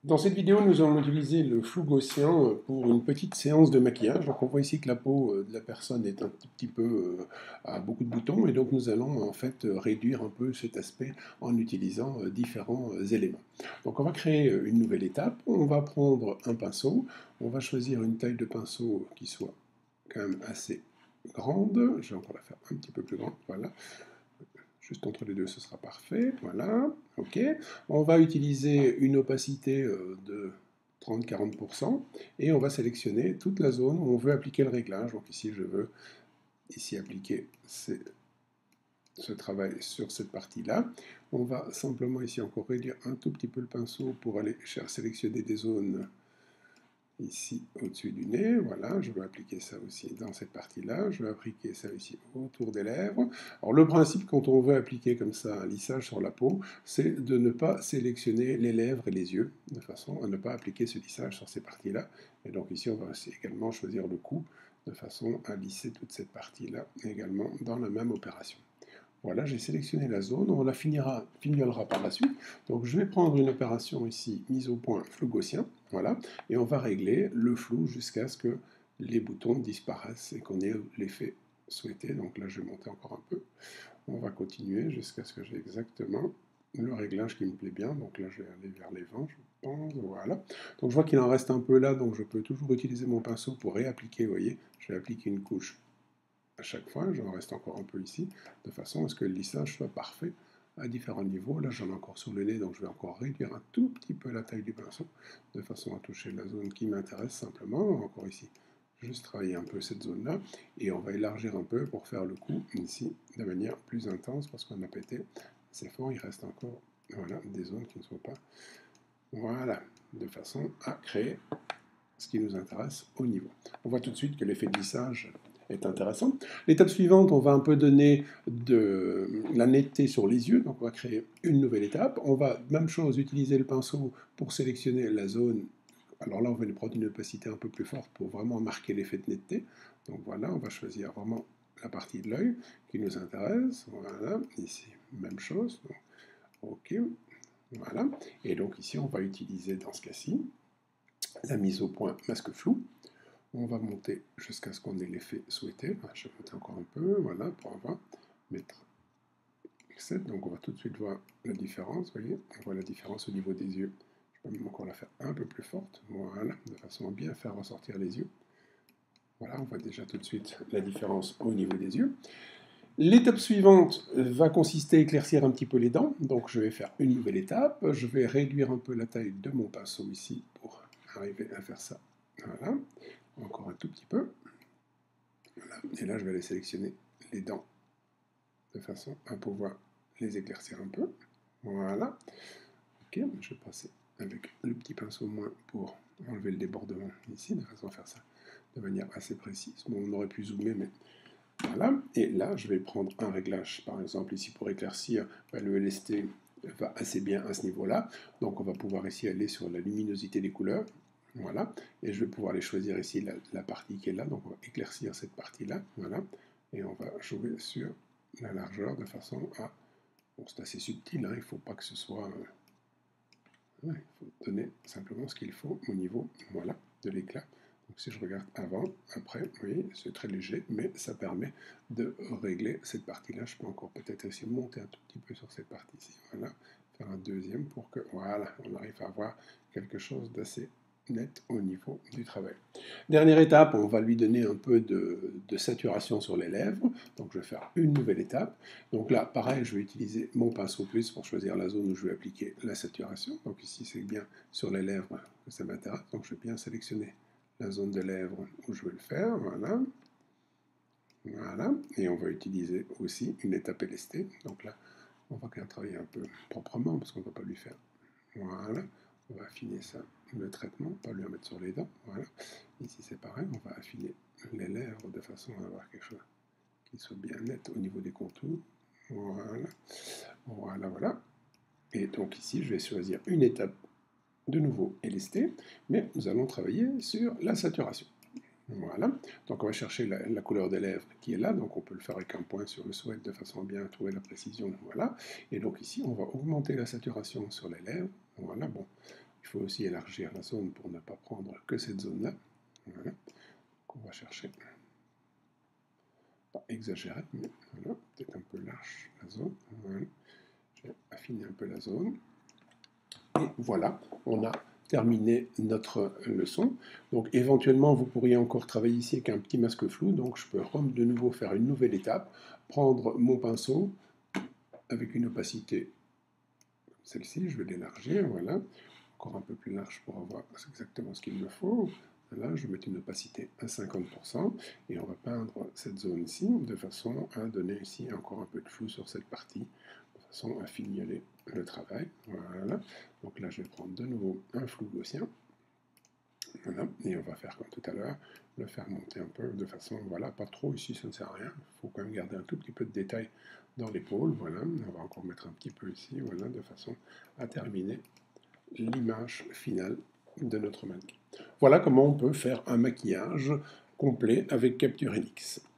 Dans cette vidéo, nous allons utiliser le flou gaussien pour une petite séance de maquillage. Donc on voit ici que la peau de la personne est un petit peu a beaucoup de boutons et donc nous allons en fait réduire un peu cet aspect en utilisant différents éléments. Donc on va créer une nouvelle étape. On va prendre un pinceau. On va choisir une taille de pinceau qui soit quand même assez grande. Je vais encore la faire un petit peu plus grande. Voilà. Juste entre les deux, ce sera parfait. Voilà, ok. On va utiliser une opacité de 30-40% et on va sélectionner toute la zone où on veut appliquer le réglage. Donc ici, je veux ici appliquer ce travail sur cette partie-là. On va simplement ici encore réduire un tout petit peu le pinceau pour aller sélectionner des zones ici au-dessus du nez, voilà, je vais appliquer ça aussi dans cette partie-là, je vais appliquer ça ici autour des lèvres. Alors le principe quand on veut appliquer comme ça un lissage sur la peau, c'est de ne pas sélectionner les lèvres et les yeux, de façon à ne pas appliquer ce lissage sur ces parties-là. Et donc ici on va aussi également choisir le cou, de façon à lisser toute cette partie-là également dans la même opération. Voilà, j'ai sélectionné la zone, on la fignolera par la suite. Donc je vais prendre une opération ici, mise au point flou gaussien, voilà, et on va régler le flou jusqu'à ce que les boutons disparaissent et qu'on ait l'effet souhaité. Donc là je vais monter encore un peu. On va continuer jusqu'à ce que j'ai exactement le réglage qui me plaît bien. Donc là je vais aller vers les vents, je pense, voilà. Donc je vois qu'il en reste un peu là, donc je peux toujours utiliser mon pinceau pour réappliquer, vous voyez, je vais appliquer une couche à chaque fois, j'en reste encore un peu ici, de façon à ce que le lissage soit parfait à différents niveaux. Là, j'en ai encore sur le nez, donc je vais encore réduire un tout petit peu la taille du pinceau, de façon à toucher la zone qui m'intéresse simplement. Encore ici, juste travailler un peu cette zone-là, et on va élargir un peu pour faire le coup ici de manière plus intense, parce qu'on a pété assez fort, il reste encore voilà, des zones qui ne sont pas... Voilà, de façon à créer ce qui nous intéresse au niveau. On voit tout de suite que l'effet de lissage est intéressant. L'étape suivante, on va un peu donner de la netteté sur les yeux, donc on va créer une nouvelle étape. On va, même chose, utiliser le pinceau pour sélectionner la zone. Alors là, on va lui prendre une opacité un peu plus forte pour vraiment marquer l'effet de netteté. Donc voilà, on va choisir vraiment la partie de l'œil qui nous intéresse. Voilà, ici, même chose. Donc, ok, voilà. Et donc ici, on va utiliser dans ce cas-ci la mise au point masque flou. On va monter jusqu'à ce qu'on ait l'effet souhaité. Je vais monter encore un peu, voilà, pour avoir mettre X7. Donc on va tout de suite voir la différence, vous voyez, on voit la différence au niveau des yeux. Je peux même encore la faire un peu plus forte, voilà, de façon à bien faire ressortir les yeux. Voilà, on voit déjà tout de suite la différence au niveau des yeux. L'étape suivante va consister à éclaircir un petit peu les dents. Donc je vais faire une nouvelle étape. Je vais réduire un peu la taille de mon pinceau ici pour arriver à faire ça. Voilà, encore un tout petit peu. Voilà. Et là, je vais aller sélectionner les dents de façon à pouvoir les éclaircir un peu. Voilà. Ok, je vais passer avec le petit pinceau moins pour enlever le débordement ici, de façon à faire ça de manière assez précise. Bon, on aurait pu zoomer, mais voilà. Et là, je vais prendre un réglage, par exemple, ici pour éclaircir, le LST va assez bien à ce niveau-là. Donc, on va pouvoir ici aller sur la luminosité des couleurs. Voilà. Et je vais pouvoir aller choisir ici la partie qui est là. Donc, on va éclaircir cette partie-là. Voilà. Et on va jouer sur la largeur de façon à... Bon, c'est assez subtil, hein, il ne faut pas que ce soit... ouais, il faut donner simplement ce qu'il faut au niveau voilà, de l'éclat. Donc si je regarde avant, après, oui, c'est très léger, mais ça permet de régler cette partie-là. Je peux encore peut-être essayer de monter un tout petit peu sur cette partie-ci. Voilà, faire un deuxième pour que, voilà, on arrive à avoir quelque chose d'assez net au niveau du travail. Dernière étape, on va lui donner un peu de saturation sur les lèvres. Donc je vais faire une nouvelle étape. Donc là, pareil, je vais utiliser mon pinceau plus pour choisir la zone où je vais appliquer la saturation. Donc ici, c'est bien sur les lèvres que ça m'intéresse. Donc je vais bien sélectionner la zone de lèvres où je veux le faire. Voilà. Voilà. Et on va utiliser aussi une étape LST. Donc là, on va quand même travailler un peu proprement parce qu'on ne va pas lui faire. Voilà. On va affiner ça, le traitement, pas lui en mettre sur les dents. Voilà. Ici, c'est pareil. On va affiner les lèvres de façon à avoir quelque chose qui soit bien net au niveau des contours. Voilà. Voilà, voilà. Et donc ici, je vais choisir une étape de nouveau LST, mais nous allons travailler sur la saturation. Voilà. Donc on va chercher la couleur des lèvres qui est là, donc on peut le faire avec un point sur le souhait de façon à bien trouver la précision. Voilà. Et donc ici, on va augmenter la saturation sur les lèvres. Voilà, bon. Il faut aussi élargir la zone pour ne pas prendre que cette zone-là. Voilà. Donc on va chercher, pas exagérer, mais voilà, peut-être un peu large la zone. Voilà. J'ai affiné un peu la zone. Et voilà, on a terminé notre leçon. Donc éventuellement, vous pourriez encore travailler ici avec un petit masque flou. Donc je peux de nouveau faire une nouvelle étape, prendre mon pinceau avec une opacité comme celle-ci, je vais l'élargir, voilà, encore un peu plus large pour avoir exactement ce qu'il me faut. Voilà, je vais mettre une opacité à 50% et on va peindre cette zone-ci de façon à donner ici encore un peu de flou sur cette partie, de façon à fignoler le travail. Voilà, donc là je vais prendre de nouveau un flou gaussien. Voilà, et on va faire comme tout à l'heure, le faire monter un peu de façon, voilà, pas trop ici, ça ne sert à rien. Il faut quand même garder un tout petit peu de détail dans l'épaule. Voilà, on va encore mettre un petit peu ici, voilà, de façon à terminer l'image finale de notre mannequin. Voilà comment on peut faire un maquillage complet avec Capture NX.